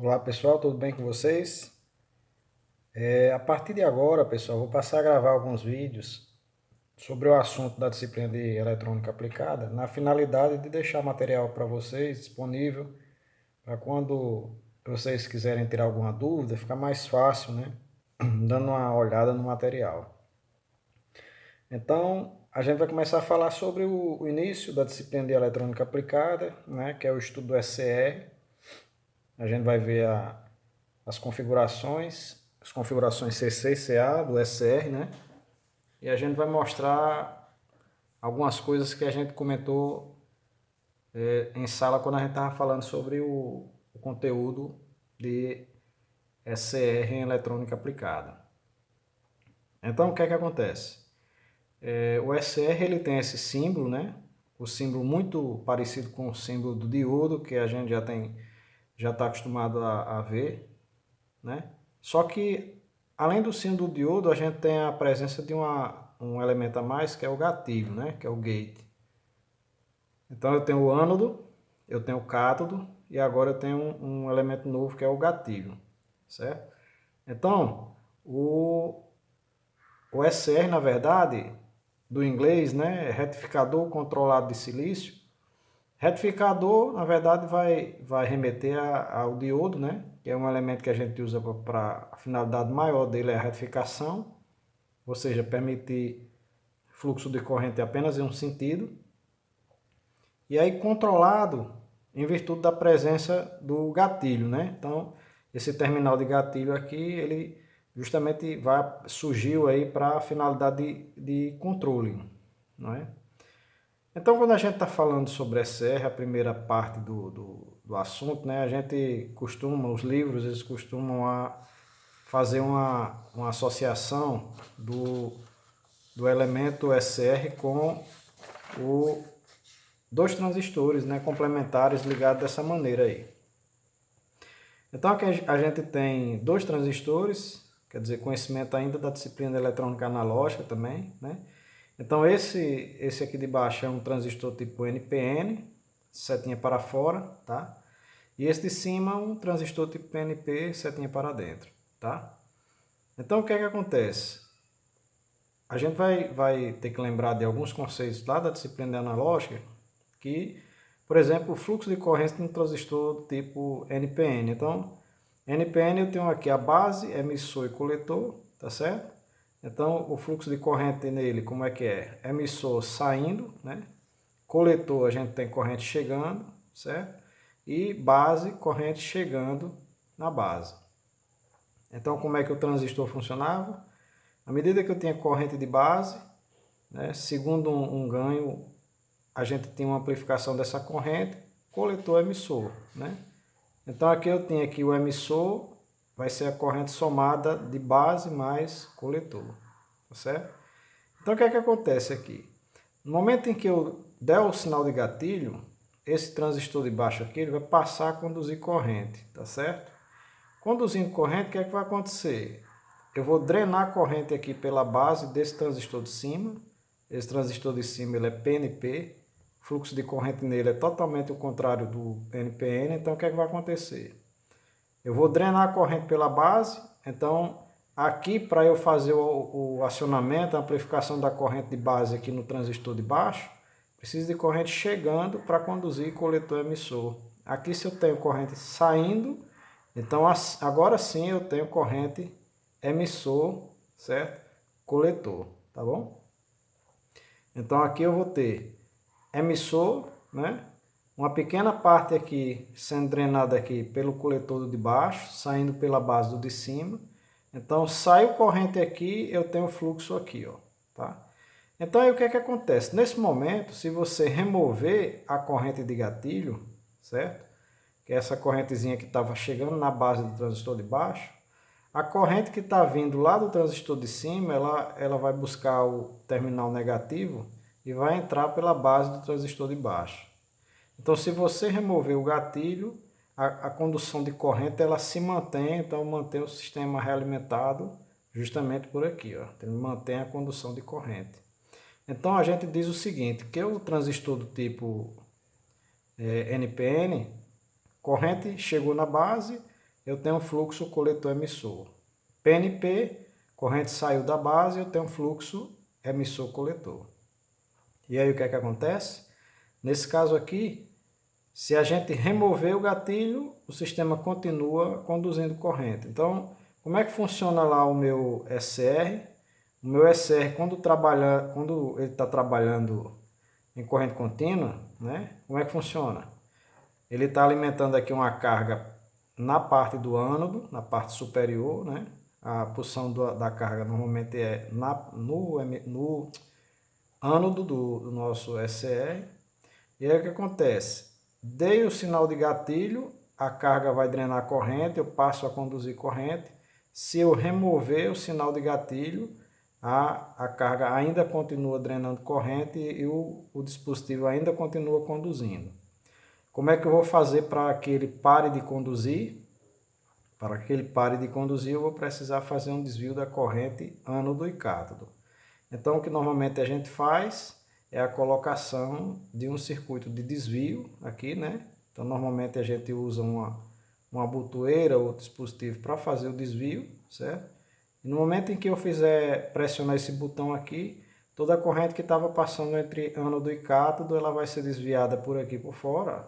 Olá pessoal, tudo bem com vocês? A partir de agora, pessoal, vou passar a gravar alguns vídeos sobre o assunto da disciplina de eletrônica aplicada, na finalidade de deixar material para vocês disponível para quando vocês quiserem ter alguma dúvida, ficar mais fácil, né? Dando uma olhada no material. Então, a gente vai começar a falar sobre o início da disciplina de eletrônica aplicada, né? Que é o estudo do SCR. A gente vai ver as configurações CC e CA do SR, né? E a gente vai mostrar algumas coisas que a gente comentou em sala quando a gente estava falando sobre o conteúdo de SR em eletrônica aplicada. Então, o que é que acontece? O SR ele tem esse símbolo, né? O símbolo muito parecido com o símbolo do diodo, que a gente já está acostumado a ver, né? Só que, além do símbolo do diodo, a gente tem a presença de um elemento a mais, que é o gatilho, né? Que é o gate. Então, eu tenho o ânodo, eu tenho o cátodo, e agora eu tenho um elemento novo, que é o gatilho, certo? Então, o SR, na verdade, do inglês, né? É retificador controlado de silício. Retificador, na verdade, vai remeter ao diodo, né? Que é um elemento que a gente usa para a finalidade maior dele é a retificação, ou seja, permitir fluxo de corrente apenas em um sentido. E aí controlado em virtude da presença do gatilho, né? Então, esse terminal de gatilho aqui, ele justamente surgiu aí para a finalidade de controle, não é? Então, quando a gente está falando sobre SR, a primeira parte do assunto, né, a gente costuma, os livros, eles costumam fazer uma associação do elemento SR com o, dois transistores, né, complementares ligados dessa maneira aí. Então, aqui a gente tem dois transistores, quer dizer, conhecimento ainda da disciplina de eletrônica analógica também, né? Então esse aqui de baixo é um transistor tipo NPN, setinha para fora, tá? E esse de cima é um transistor tipo PNP, setinha para dentro, tá? Então o que é que acontece? A gente vai ter que lembrar de alguns conceitos lá da disciplina de analógica, que, por exemplo, o fluxo de corrente de um transistor tipo NPN. Então, NPN eu tenho aqui a base, emissor e coletor, tá certo? Então, o fluxo de corrente nele, como é que é? Emissor saindo, né? Coletor, a gente tem corrente chegando, certo? E base, corrente chegando na base. Então, como é que o transistor funcionava? À medida que eu tinha corrente de base, né, segundo um ganho, a gente tem uma amplificação dessa corrente, coletor emissor, né? Então aqui eu tenho aqui o emissor, vai ser a corrente somada de base mais coletor, tá certo? Então o que é que acontece aqui? No momento em que eu der o sinal de gatilho, esse transistor de baixo aqui ele vai passar a conduzir corrente, tá certo? Conduzindo corrente, o que é que vai acontecer? Eu vou drenar a corrente aqui pela base desse transistor de cima. Esse transistor de cima ele é PNP. O fluxo de corrente nele é totalmente o contrário do NPN. Então, o que é que vai acontecer? Eu vou drenar a corrente pela base. Então, aqui para eu fazer o acionamento, a amplificação da corrente de base aqui no transistor de baixo, preciso de corrente chegando para conduzir coletor emissor. Aqui se eu tenho corrente saindo, então agora sim eu tenho corrente emissor, certo? Coletor, tá bom? Então aqui eu vou ter emissor, né? Uma pequena parte aqui sendo drenada aqui pelo coletor do de baixo, saindo pela base do de cima. Então sai corrente aqui, eu tenho fluxo aqui, ó, tá? Então aí o que é que acontece? Nesse momento, se você remover a corrente de gatilho, certo? Que é essa correntezinha que estava chegando na base do transistor de baixo, a corrente que está vindo lá do transistor de cima, ela vai buscar o terminal negativo e vai entrar pela base do transistor de baixo. Então, se você remover o gatilho, a condução de corrente ela se mantém, então mantém o sistema realimentado justamente por aqui, ó. Ele mantém a condução de corrente. Então a gente diz o seguinte, que o transistor do tipo NPN, corrente chegou na base, eu tenho um fluxo coletor-emissor. PNP, corrente saiu da base, eu tenho um fluxo emissor-coletor. E aí o que é que acontece? Nesse caso aqui, se a gente remover o gatilho, o sistema continua conduzindo corrente. Então, como é que funciona lá o meu SR? O meu SR, quando ele está trabalhando em corrente contínua, né? Como é que funciona? Ele está alimentando aqui uma carga na parte do ânodo, na parte superior, né? A posição da carga normalmente é no ânodo do nosso SR. E aí o que acontece? Dei o sinal de gatilho, a carga vai drenar a corrente, eu passo a conduzir corrente. Se eu remover o sinal de gatilho, a carga ainda continua drenando corrente e o dispositivo ainda continua conduzindo. Como é que eu vou fazer para que ele pare de conduzir? Para que ele pare de conduzir, eu vou precisar fazer um desvio da corrente ânodo e cátodo. Então, o que normalmente a gente faz é a colocação de um circuito de desvio aqui, né? Então, normalmente a gente usa uma botoeira ou dispositivo para fazer o desvio, certo? E no momento em que eu pressionar esse botão aqui, toda a corrente que estava passando entre ânodo e cátodo, ela vai ser desviada por aqui por fora.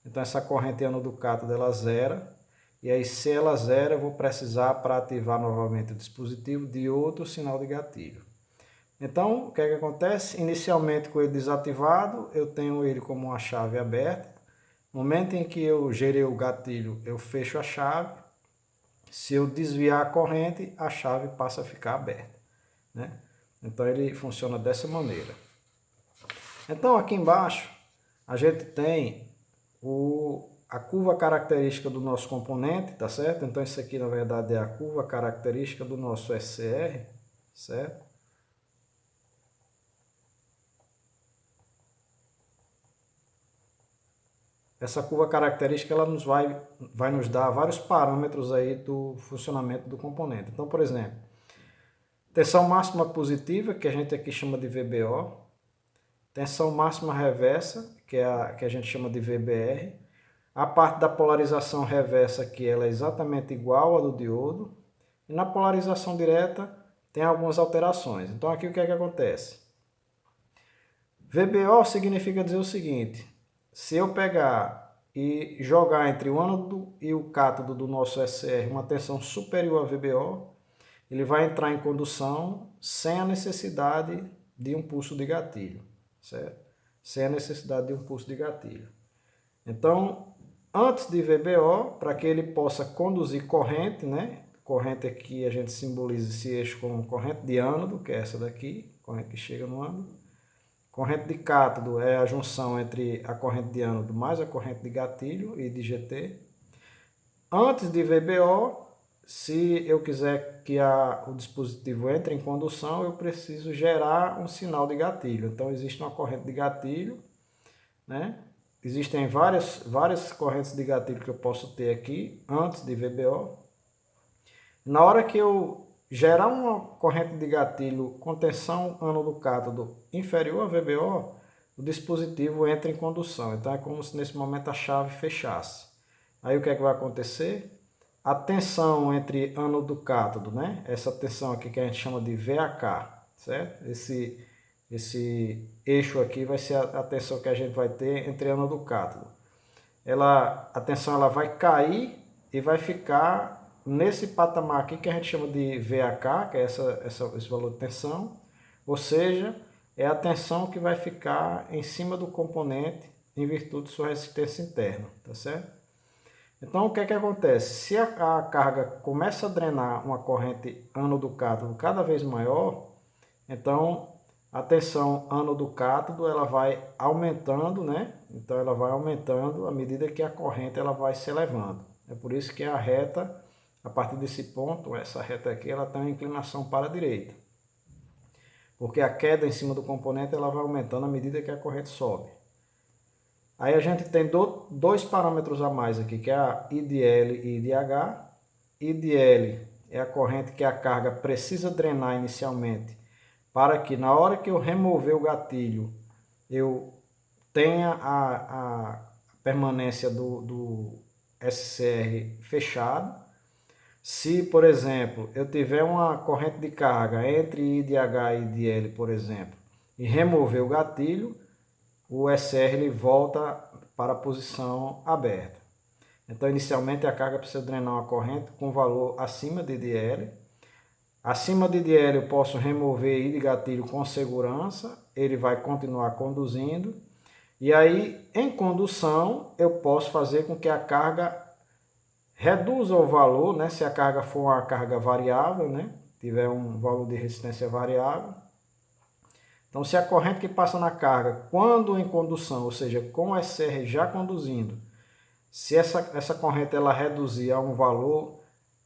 Então, essa corrente ânodo-cátodo, ela zera. E aí, se ela zera, eu vou precisar, para ativar novamente o dispositivo, de outro sinal de gatilho. Então, o que é que acontece? Inicialmente, com ele desativado, eu tenho ele como uma chave aberta. No momento em que eu gerei o gatilho, eu fecho a chave. Se eu desviar a corrente, a chave passa a ficar aberta, né? Então, ele funciona dessa maneira. Então, aqui embaixo, a gente tem a curva característica do nosso componente, tá certo? Então, isso aqui, na verdade, é a curva característica do nosso SCR, certo? Essa curva característica ela vai nos dar vários parâmetros aí do funcionamento do componente. Então, por exemplo, tensão máxima positiva, que a gente aqui chama de VBO, tensão máxima reversa, que é a que a gente chama de VBR, a parte da polarização reversa aqui ela é exatamente igual à do diodo, e na polarização direta tem algumas alterações. Então aqui o que é que acontece? VBO significa dizer o seguinte: se eu pegar e jogar entre o ânodo e o cátodo do nosso SR uma tensão superior a VBO, ele vai entrar em condução sem a necessidade de um pulso de gatilho, certo? Sem a necessidade de um pulso de gatilho. Então, antes de VBO, para que ele possa conduzir corrente, né? Corrente aqui a gente simboliza esse eixo como corrente de ânodo, que é essa daqui, corrente que chega no ânodo. Corrente de cátodo é a junção entre a corrente de ânodo mais a corrente de gatilho e de GT. Antes de VBO, se eu quiser que o dispositivo entre em condução, eu preciso gerar um sinal de gatilho. Então, existe uma corrente de gatilho, né? Existem várias correntes de gatilho que eu posso ter aqui antes de VBO. Na hora que eu gerar uma corrente de gatilho com tensão ânodo-cátodo inferior a VBO, o dispositivo entra em condução. Então é como se nesse momento a chave fechasse. Aí o que é que vai acontecer? A tensão entre ânodo-cátodo, né? Essa tensão aqui que a gente chama de VAK, certo? Esse eixo aqui vai ser a tensão que a gente vai ter entre ânodo-cátodo. A tensão ela vai cair e vai ficar nesse patamar aqui que a gente chama de VAK, que é esse valor de tensão, ou seja, é a tensão que vai ficar em cima do componente em virtude de sua resistência interna, tá certo? Então, o que é que acontece? Se a carga começa a drenar uma corrente ânodo-cátodo cada vez maior, então a tensão ânodo-cátodo ela vai aumentando, né? Então ela vai aumentando à medida que a corrente ela vai se elevando. É por isso que a reta, a partir desse ponto, essa reta aqui, ela tem uma inclinação para a direita. Porque a queda em cima do componente ela vai aumentando à medida que a corrente sobe. Aí a gente tem dois parâmetros a mais aqui, que é a IDL e IDH. IDL é a corrente que a carga precisa drenar inicialmente, para que na hora que eu remover o gatilho, eu tenha a permanência do SCR fechado. Se, por exemplo, eu tiver uma corrente de carga entre IDH e IDL, por exemplo, e remover o gatilho, o SCR ele volta para a posição aberta. Então, inicialmente, a carga precisa drenar uma corrente com valor acima de IDL. Acima de IDL, eu posso remover ID gatilho com segurança, ele vai continuar conduzindo. E aí, em condução, eu posso fazer com que a carga reduza o valor, né? Se a carga for uma carga variável, né? Tiver um valor de resistência variável. Então, se a corrente que passa na carga, quando em condução, ou seja, com o SCR já conduzindo, se essa corrente ela reduzir a um valor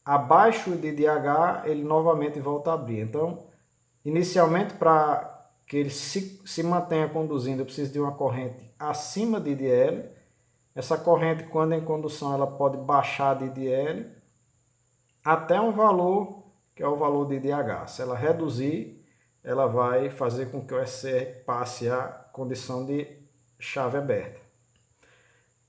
abaixo de DH, ele novamente volta a abrir. Então, inicialmente, para que ele se mantenha conduzindo, eu preciso de uma corrente acima de IDL. Essa corrente, quando em condução, ela pode baixar de IDL até um valor que é o valor de IDH. Se ela reduzir, ela vai fazer com que o SCR passe a condição de chave aberta.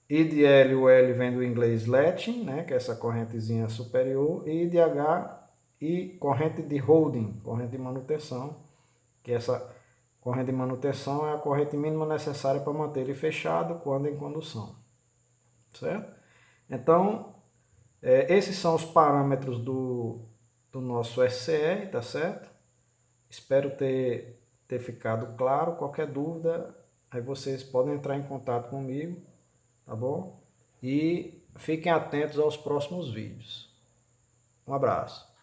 IDL e o L vem do inglês latching, né, que é essa correntezinha superior, e IDH e corrente de holding, corrente de manutenção, que essa corrente de manutenção é a corrente mínima necessária para manter ele fechado quando em condução, certo? Então, esses são os parâmetros do nosso SCR, tá certo? Espero ter ficado claro. Qualquer dúvida, aí vocês podem entrar em contato comigo, tá bom? E fiquem atentos aos próximos vídeos. Um abraço.